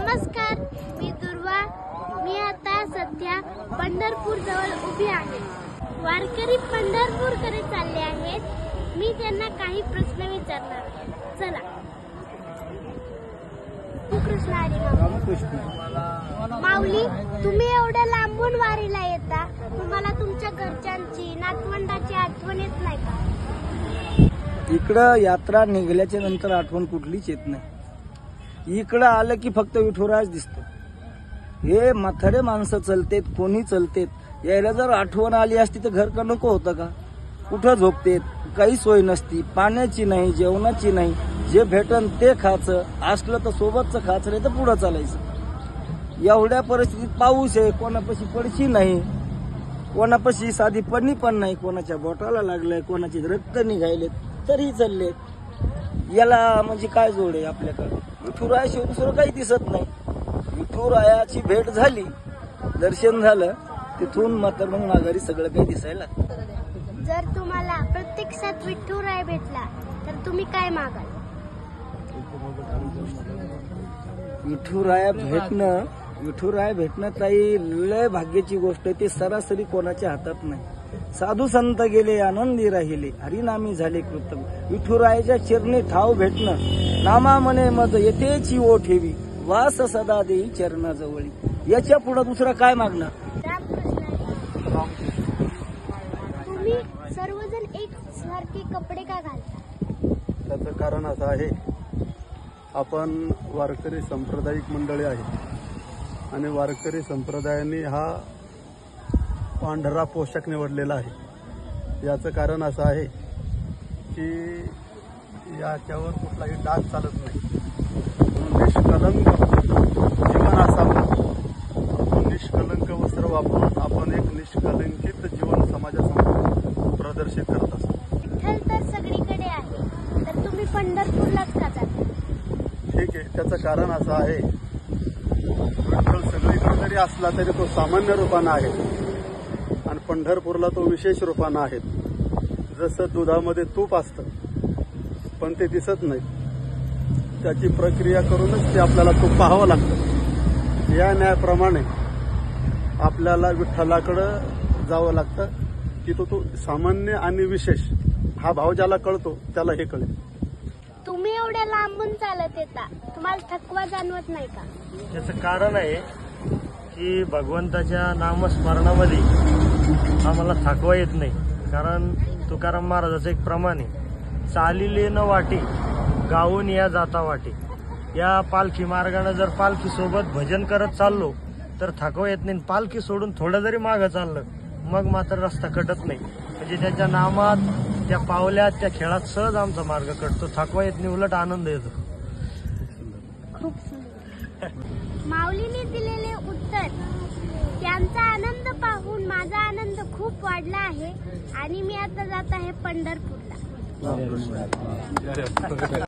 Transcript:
नमस्कार, मी दुर्वा. मी आता सध्या पंढरपूर जवळ उभी आहे. वारकरी पंढरपूरकडे चालले आहेत. मी त्यांना काही प्रश्न विचारणार आहे. चला. कृष्ण हरी माऊली, तुम्ही एवढ्या लांबून वारीला येता, तुम्हाला तुमच्या घरच्यांची नातवंडाची आठवण येत नाही का? इकडं यात्रा निघाल्याच्या नंतर आठवण कुठलीच येत नाही. इकडं आलं की फक्त विठुराज दिसतो. हे म्हातारे माणसं चलतेत, कोणी चलतेत. यायला जर आठवण आली असती तर घर का नको होतं का? कुठं झोपतेत, काही सोय नसती, पाण्याची नाही, जेवणाची नाही. जे भेटन ते खायचं, असलं तर सोबतचं खायचं, नाही तर पुढं चालायचं. एवढ्या परिस्थितीत पाऊस आहे, कोणापाशी पडशी नाही, कोणापाशी साधी पडणी पण नाही, कोणाच्या बोटाला लागलंय, कोणाचे रक्त निघायले तरी चालले. याला म्हणजे काय जोड आहे आपल्याकडे? विठुरायाशिवाय दुसरं काही दिसत नाही. विठुरायाची भेट झाली, दर्शन झालं, तिथून मात्र मग माघारी सगळं काही दिसायला. जर तुम्हाला प्रत्यक्षात विठुराय भेटला तर तुम्ही काय मागाल? विठुराया भेटणं ताई लय भाग्याची गोष्ट आहे. ते सरासरी कोणाच्या हातात नाही. साधू संत गेले आनंदी राहिले, हरिनामी झाले कृतज्ञ. विठुरायाच्या चरणी ठाव भेटणं, नामा म्हणे मद येतेची ओ ठेवी, वास सदा देई चरणाजवळी. याच्या पुढे दुसरा काय मागणार? तुम्ही सर्वजण एक सारखे कपडे का घालता? त्याचं कारण असं आहे, आपण वारकरी सांप्रदायिक मंडळी आहे आणि वारकरी संप्रदायाने हा पांढरा पोशाख निवडलेला आहे. याचं कारण असं आहे की याच्यावर कुठलाही डाग चालत नाही. निष्कलंक जीवन असावं, निष्कलंक वस्त्र वापरून आपण एक निष्कलंकित जीवन समाजासमोर प्रदर्शित करत असतो. विठ्ठल तर सगळीकडे आहे, तर तुम्ही पंढरपूरलाच का जाता? ठीक आहे, त्याचं कारण असं आहे, विठ्ठल सगळीकडे जरी असला तरी तो सामान्य रूपानं आहे आणि पंढरपूरला तो विशेष रूपानं आहे. जसं दुधामध्ये तूप असतं पण ते दिसत नाही, त्याची प्रक्रिया करूनच ते आपल्याला तूप पाहावं लागतं. या न्यायाप्रमाणे आपल्याला विठ्ठलाकडं जावं लागतं की तो सामान्य आणि विशेष हा भाव ज्याला कळतो त्याला हे कळेल. तुम्ही एवढ्या लांबून चालत येता, तुम्हाला थकवा जाणवत नाही का? याचं कारण आहे की भगवंताच्या नामस्मरणामध्ये आम्हाला थकवा येत नाही. कारण तुकाराम महाराजाचं एक प्रमाण आहे, चालिले न वाटे गावून या जाता वाटे. या पालखी मार्गाने जर पालखी सोबत भजन करत चाललो तर थकवा येत नाही. पालखी सोडून थोडं जरी मागं चाललं मग मात्र रस्ता कटत नाही. म्हणजे त्याच्या नामात, त्या पावल्यात, त्या खेळात सहज आमचा मार्ग कटतो. थकवा येत नाही, उलट आनंद येतो. खूप सुंदर. माऊलीने दिलेले उत्तर, त्यांचा आनंद पाहून माझा आनंद खूप वाढला आहे आणि मी आता जात आहे पंढरपूरला.